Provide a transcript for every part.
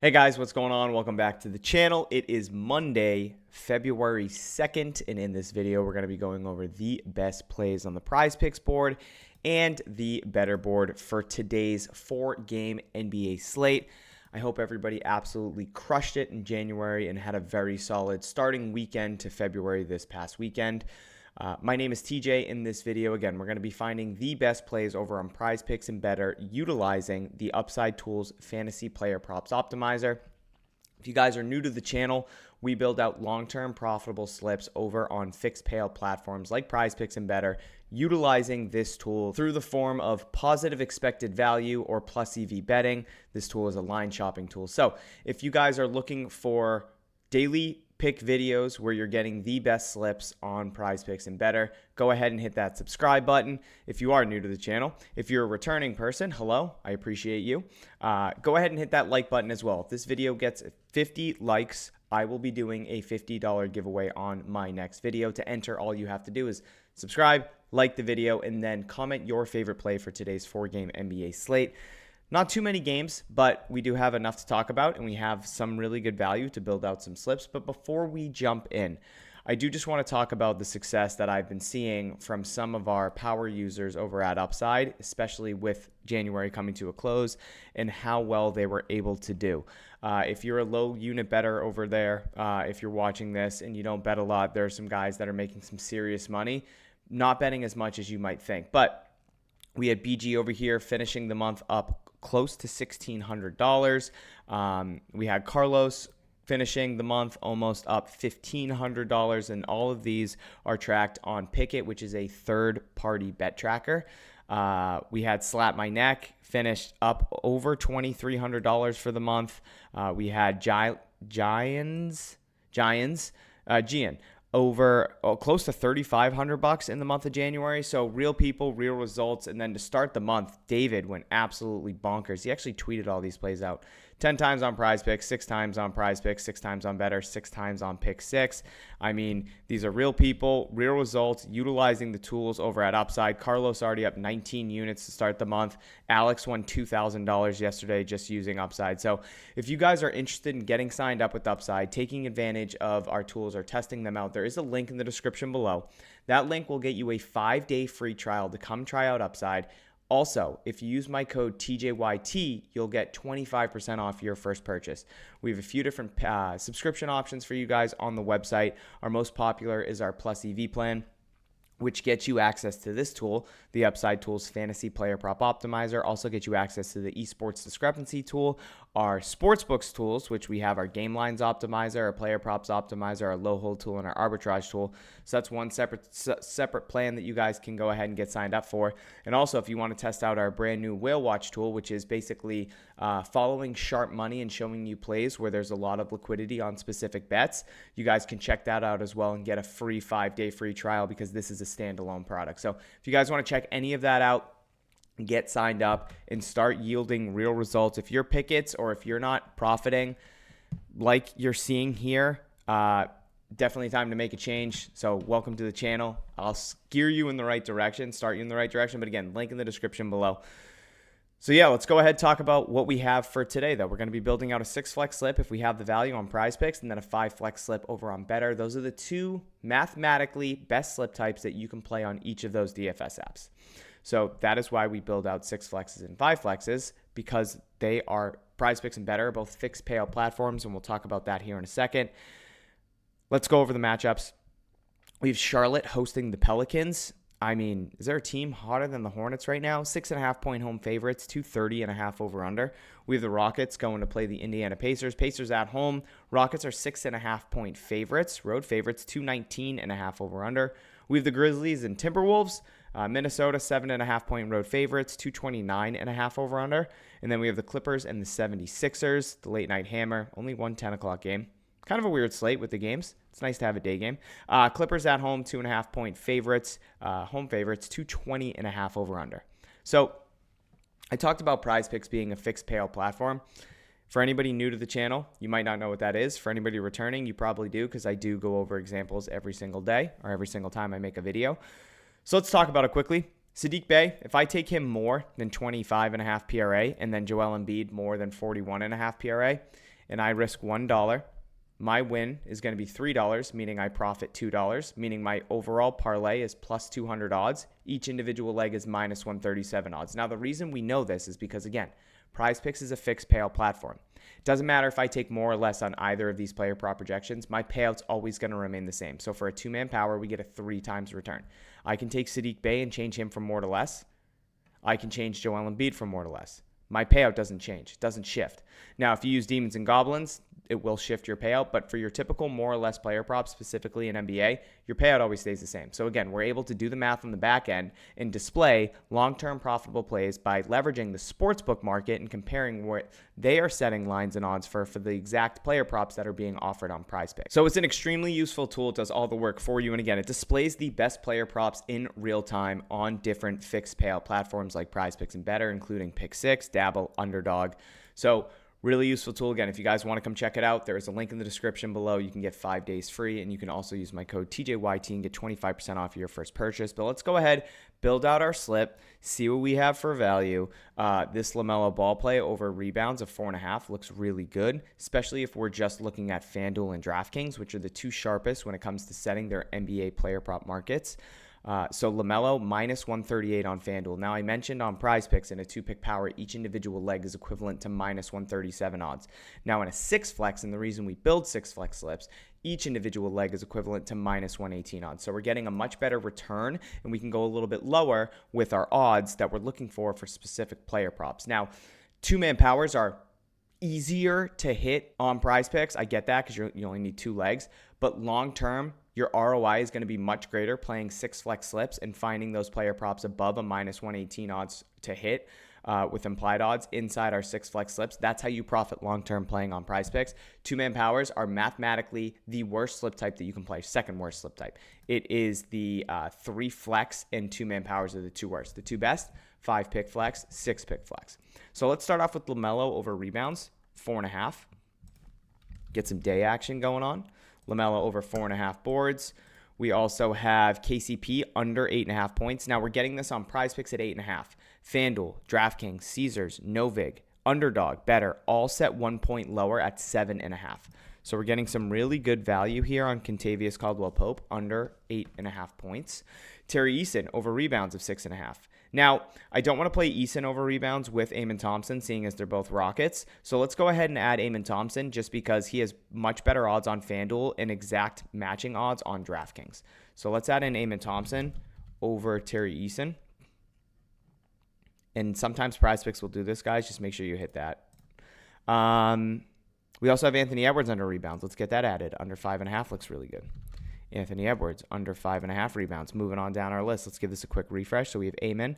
Hey guys, what's going on? Welcome back to the channel. It is Monday, February 2nd, and in this video, we're going to be going over the best plays on the PrizePicks board and the better board for today's 4-game NBA slate. I hope everybody absolutely crushed it in January and had a very solid starting weekend to February this past weekend. My name is TJ. In this video, again, we're going to be finding the best plays over on PrizePicks and Betr utilizing the Upside Tools Fantasy Player Props Optimizer. If you guys are new to the channel, we build out long-term profitable slips over on fixed payout platforms like PrizePicks and Betr, utilizing this tool through the form of positive expected value or plus EV betting. This tool is a line shopping tool. So if you guys are looking for daily pick videos where you're getting the best slips on PrizePicks and Betr, go ahead and hit that subscribe button if you are new to the channel. If you're a returning person, hello, I appreciate you. Go ahead and hit that like button as well. If this video gets 50 likes, I will be doing a $50 giveaway on my next video. To enter, all you have to do is subscribe, like the video, and then comment your favorite play for today's 4-game NBA slate. Not too many games, but we do have enough to talk about, and we have some really good value to build out some slips. But before we jump in, I do just want to talk about the success that I've been seeing from some of our power users over at Upside, especially with January coming to a close, and how well they were able to do. If you're a low unit bettor over there, if you're watching this and you don't bet a lot, there are some guys that are making some serious money, not betting as much as you might think. But we had BG over here finishing the month up close to $1,600. We had Carlos finishing the month almost up $1,500, and all of these are tracked on Pickett, which is a third-party bet tracker. We had Slap My Neck finished up over $2,300 for the month. We had Giants, Gian, over close to $3,500 in the month of January. So real people, real results. And then to start the month, David went absolutely bonkers. He actually tweeted all these plays out 10 times on PrizePicks, 6 times on PrizePicks, 6 times on Betr, 6 times on Pick 6. I mean, these are real people, real results, utilizing the tools over at Upside. Carlos already up 19 units to start the month. Alex won $2,000 yesterday just using Upside. So if you guys are interested in getting signed up with Upside, taking advantage of our tools or testing them out, there is a link in the description below. That link will get you a 5-day free trial to come try out Upside. Also, if you use my code TJYT, you'll get 25% off your first purchase. We have a few different subscription options for you guys on the website. Our most popular is our Plus EV plan, which gets you access to this tool, the Upside Tools Fantasy Player Prop Optimizer. Also gets you access to the Esports Discrepancy tool, our Sportsbooks tools, which we have our Game Lines Optimizer, our Player Props Optimizer, our Low Hold tool, and our Arbitrage tool. So that's one separate plan that you guys can go ahead and get signed up for. And also, if you want to test out our brand new Whale Watch tool, which is basically following sharp money and showing you plays where there's a lot of liquidity on specific bets, you guys can check that out as well and get a free 5-day free trial because this is a standalone product. So if you guys want to check any of that out, get signed up and start yielding real results. If you're Pickets or if you're not profiting like you're seeing here, definitely time to make a change. So welcome to the channel. I'll steer you in the right direction, start you in the right direction. But again, link in the description below. So yeah, let's go ahead and talk about what we have for today, though. We're going to be building out a 6-flex slip if we have the value on PrizePicks, and then a 5-flex slip over on Betr. Those are the two mathematically best slip types that you can play on each of those DFS apps. So that is why we build out 6 flexes and 5 flexes, because they are PrizePicks and Betr, both fixed payout platforms, and we'll talk about that here in a second. Let's go over the matchups. We have Charlotte hosting the Pelicans. I mean, is there a team hotter than the Hornets right now? 6.5-point home favorites, 230.5 over under. We have the Rockets going to play the Indiana Pacers. Pacers at home. Rockets are 6.5-point favorites, road favorites, 219.5 over under. We have the Grizzlies and Timberwolves. Minnesota, 7.5-point road favorites, 229.5 over under. And then we have the Clippers and the 76ers, the late night hammer, only one 10 o'clock game. Kind of a weird slate with the games. It's nice to have a day game. Clippers at home, 2.5-point favorites, home favorites, 220.5 over under. So I talked about PrizePicks being a fixed payout platform. For anybody new to the channel, you might not know what that is. For anybody returning, you probably do, because I do go over examples every single day or every single time I make a video. So let's talk about it quickly. Saddiq Bey, if I take him more than 25.5 PRA and then Joel Embiid more than 41.5 PRA, and I risk $1, my win is going to be $3, meaning I profit $2, meaning my overall parlay is plus 200 odds. Each individual leg is minus 137 odds. Now, the reason we know this is because, again, PrizePicks is a fixed payout platform. It doesn't matter if I take more or less on either of these player prop projections, my payout's always going to remain the same. So for a two-man power, we get a 3 times return. I can take Sadiq Bey and change him from more to less. I can change Joel Embiid from more to less. My payout doesn't change. It doesn't shift. Now, if you use Demons and Goblins, it will shift your payout. But for your typical more or less player props, specifically in NBA, your payout always stays the same. So again, we're able to do the math on the back end and display long-term profitable plays by leveraging the sportsbook market and comparing what they are setting lines and odds for the exact player props that are being offered on PrizePicks. So it's an extremely useful tool. It does all the work for you. And again, it displays the best player props in real time on different fixed payout platforms like PrizePicks and Betr, including Pick6, Dabble, Underdog. So really useful tool. Again, if you guys want to come check it out, there is a link in the description below. You can get 5 days free, and you can also use my code TJYT and get 25% off your first purchase. But let's go ahead, build out our slip, see what we have for value. This LaMelo ball play over rebounds of 4.5 looks really good, especially if we're just looking at FanDuel and DraftKings, which are the two sharpest when it comes to setting their NBA player prop markets. So LaMelo minus 138 on FanDuel. Now, I mentioned on PrizePicks in a 2-pick power, each individual leg is equivalent to minus 137 odds. Now, in a 6 flex, and the reason we build 6 flex slips, each individual leg is equivalent to minus 118 odds. So we're getting a much better return, and we can go a little bit lower with our odds that we're looking for specific player props. Now, 2-man powers are easier to hit on PrizePicks. I get that because you only need 2 legs, but long term, your ROI is going to be much greater playing 6 flex slips and finding those player props above a minus 118 odds to hit with implied odds inside our 6 flex slips. That's how you profit long-term playing on PrizePicks. 2-man powers are mathematically the worst slip type that you can play, second worst slip type. It is the 3 flex and 2-man powers are the 2 worst. The 2 best, 5-pick flex, 6-pick flex. So let's start off with LaMelo over rebounds, 4.5. Get some day action going on. LaMelo over 4.5 boards. We also have KCP under 8.5 points. Now we're getting this on PrizePicks at 8.5. FanDuel, DraftKings, Caesars, Novig, Underdog, Betr, all set 1 point lower at 7.5. So we're getting some really good value here on Kentavious Caldwell-Pope under 8.5 points. Terry Eason over rebounds of 6.5. Now, I don't want to play Eason over rebounds with Amen Thompson, seeing as they're both Rockets. So let's go ahead and add Amen Thompson just because he has much better odds on FanDuel and exact matching odds on DraftKings. So let's add in Amen Thompson over Terry Eason. And sometimes PrizePicks will do this, guys. Just make sure you hit that. We also have Anthony Edwards under rebounds. Let's get that added. Under 5.5 looks really good. Anthony Edwards under 5.5 rebounds. Moving on down our list, let's give this a quick refresh. So we have Amen,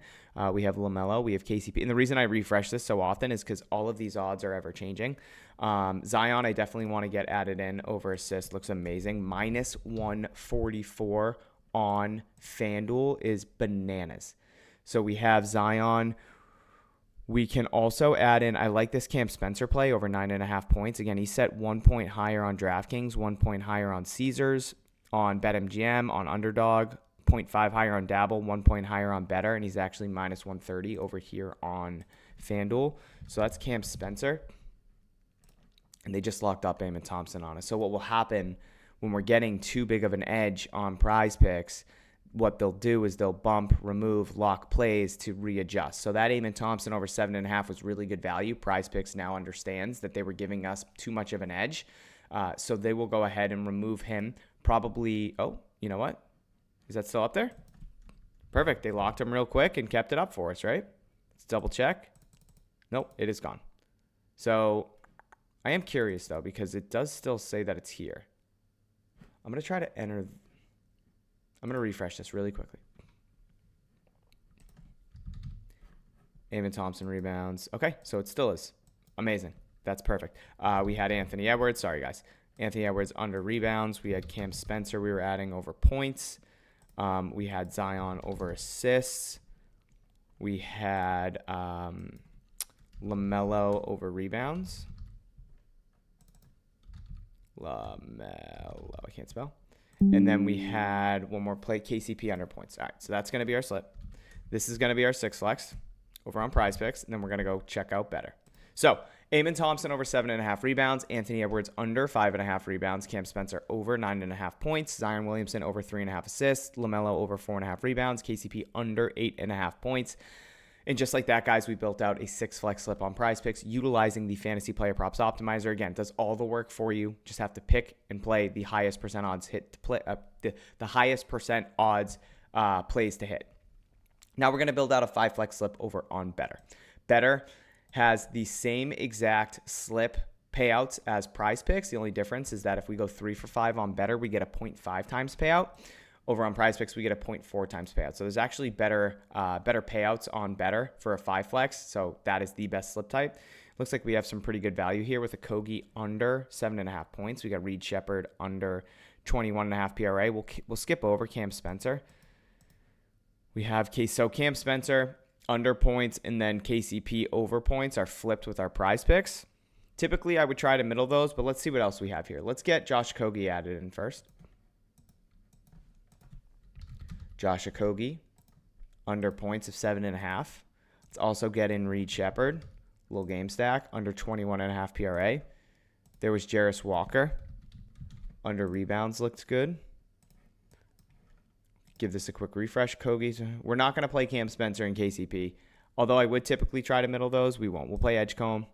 we have LaMelo, we have KCP. And the reason I refresh this so often is because all of these odds are ever changing. Zion, I definitely want to get added in over assist. Looks amazing. Minus 144 on FanDuel is bananas. So we have Zion. We can also add in, I like this Cam Spencer play over 9.5 points. Again, he's set 1 point higher on DraftKings, 1 point higher on Caesars, on BetMGM, on Underdog, 0.5 higher on Dabble, 1 point higher on Betr, and he's actually minus 130 over here on FanDuel. So that's Cam Spencer. And they just locked up Amen Thompson on us. So what will happen when we're getting too big of an edge on PrizePicks, what they'll do is they'll bump, remove, lock plays to readjust. So that Amen Thompson over 7.5 was really good value. PrizePicks now understands that they were giving us too much of an edge. So they will go ahead and remove him. Probably, oh, you know what? Is that still up there? Perfect. They locked him real quick and kept it up for us, right? Let's double check. Nope, it is gone. So I am curious, though, because it does still say that it's here. I'm going to try to enter. I'm going to refresh this really quickly. Amen Thompson rebounds. Okay, so it still is. Amazing. That's perfect. We had Anthony Edwards. Sorry, guys. Anthony Edwards under rebounds. We had Cam Spencer we were adding over points. We had Zion over assists. We had LaMelo over rebounds. LaMelo. I can't spell. And then we had one more play, KCP under points. All right, so that's going to be our slip. This is going to be our 6 flex over on PrizePicks, and then we're going to go check out Betr. So Eamon Thompson over 7.5 rebounds. Anthony Edwards under 5.5 rebounds. Cam Spencer over 9.5 points. Zion Williamson over 3.5 assists. LaMelo over 4.5 rebounds. KCP under 8.5 points. And just like that, guys, we built out a 6 flex slip on PrizePicks utilizing the Fantasy Player Props Optimizer. Again, does all the work for you. Just have to pick and play the highest percent odds hit to play the highest percent odds plays to hit. Now we're going to build out a 5 flex slip over on Betr. Betr has the same exact slip payouts as PrizePicks. The only difference is that if we go 3 for 5 on Betr, we get a 0.5 times payout. Over on PrizePicks, we get a 0.4 times payout. So there's actually better payouts on Betr for a 5 flex. So that is the best slip type. Looks like we have some pretty good value here with a Kogi under 7.5 points. We got Reed Shepherd under 21.5 PRA. We'll skip over Cam Spencer. We have Cam Spencer under points, and then KCP over points are flipped with our PrizePicks. Typically, I would try to middle those, but let's see what else we have here. Let's get Josh Okogie added in first. Josh Okogie, under points of 7.5. Let's also get in Reed Shepherd, little game stack, under 21.5 PRA. There was Jarris Walker, under rebounds, looked good. Give this a quick refresh. Kogi's. We're not going to play Cam Spencer and KCP, although I would typically try to middle those. We won't. We'll play Edgecombe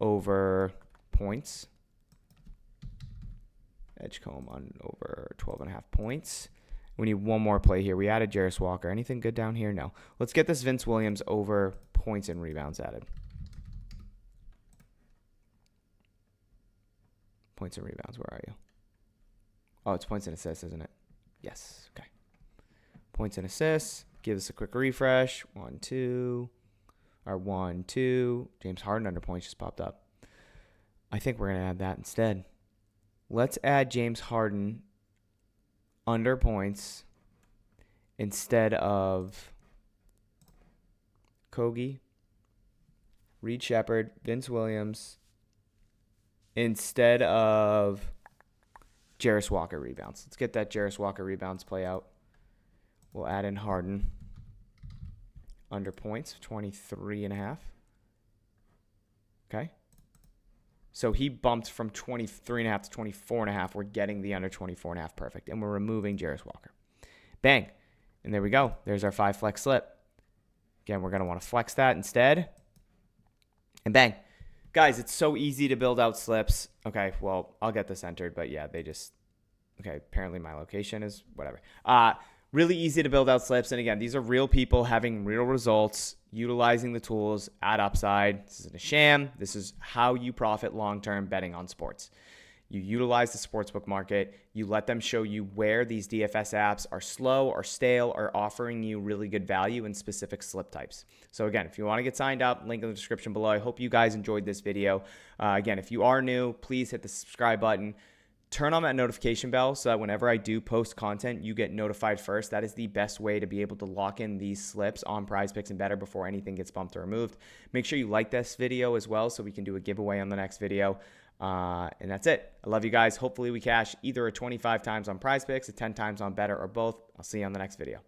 over points. Edgecombe on over 12.5 points. We need one more play here. We added Jarris Walker. Anything good down here? No. Let's get this Vince Williams over points and rebounds added. Points and rebounds. Where are you? Oh, it's points and assists, isn't it? Yes. Okay. Points and assists. Give us a quick refresh. 1, 2. Or 1, 2. James Harden under points just popped up. I think we're going to add that instead. Let's add James Harden under points instead of Kogi, Reed Shepherd, Vince Williams, instead of Jarris Walker rebounds. Let's get that Jarris Walker rebounds play out. We'll add in Harden under points, 23.5. Okay. So he bumped from 23.5 to 24.5. We're getting the under 24.5 perfect. And we're removing Jarris Walker. Bang. And there we go. There's our 5 flex slip. Again, we're going to want to flex that instead. And bang. Guys, it's so easy to build out slips. Okay, well, I'll get this entered. But yeah, they just... Okay, apparently my location is whatever. Really easy to build out slips. And again, these are real people having real results, utilizing the tools at upside. This isn't a sham. This is how you profit long-term betting on sports. You utilize the sportsbook market. You let them show you where these DFS apps are slow or stale or offering you really good value in specific slip types. So again, if you want to get signed up, link in the description below. I hope you guys enjoyed this video. Again, if you are new, please hit the subscribe button. Turn on that notification bell so that whenever I do post content, you get notified first. That is the best way to be able to lock in these slips on PrizePicks and Betr before anything gets bumped or removed. Make sure you like this video as well so we can do a giveaway on the next video. And that's it. I love you guys. Hopefully we cash either a 25 times on PrizePicks, a 10 times on Betr, or both. I'll see you on the next video.